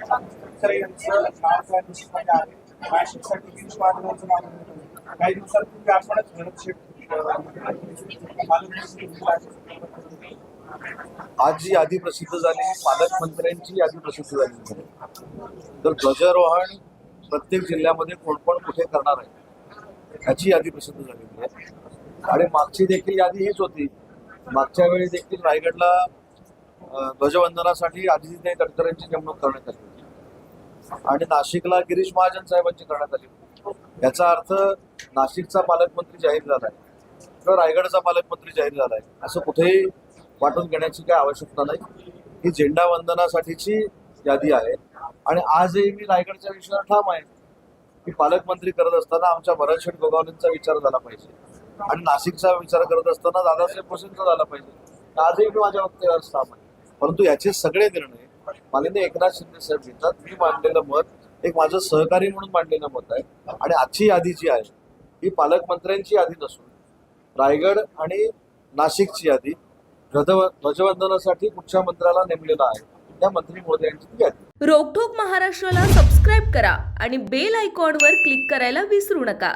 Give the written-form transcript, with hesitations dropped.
तटकरे यांचं नाव निश्चितपणे आहे. नाशिकसाठी गिरीश महाजनांचं नाव होतं. काही दिवसांपूर्वी आपणच भरत शेठ आज जी यादी प्रसिद्ध झाली पालकमंत्र्यांची यादी प्रसिद्ध झाली. तर ध्वजारोहण प्रत्येक जिल्ह्यामध्ये कोण कोण कुठे करणार आहे याची यादी प्रसिद्ध झालेली आहे. आणि मागची देखील यादी हीच होती. मागच्या वेळी देखील रायगडला ध्वजवंदनासाठी आदित्य तटकरेंची नेमणूक करण्यात आली होती आणि नाशिकला गिरीश महाजन साहेबांची करण्यात आली होती. याचा अर्थ नाशिकचा पालकमंत्री जाहीर झालाय किंवा रायगडचा पालकमंत्री जाहीर झालाय असं कुठेही वाटून घेण्याची काही आवश्यकता नाही. ही झेंडा वंदनासाठीची यादी आहे. आणि आजही मी रायगडच्या विषयावर ठाम आहे की पालकमंत्री करत असताना आमच्या भरत शेठ गोगावलेंचा विचार झाला पाहिजे आणि नाशिकचा विचार करत असताना दादासाहेब भोसेंचा झाला पाहिजे. आजही मी माझ्या वक्तव्यावर ठाम आहे. परंतु याचे सगळे निर्णय माननीय एकनाथ शिंदे साहेब घेतात. मी मांडलेलं मत एक माझं सहकारी म्हणून मांडलेलं मत आहे. आणि आजची यादी जी आहे ही पालकमंत्र्यांची यादी नसून रायगड आणि नाशिकची यादी ध्वजवंदनासाठी कुठच्या मंत्र्याला नेमलेला आहे त्या मंत्री महोदयांची यादी. रोकठोक महाराष्ट्राला सबस्क्राईब करा आणि बेल आयकॉनवर क्लिक करायला विसरू नका.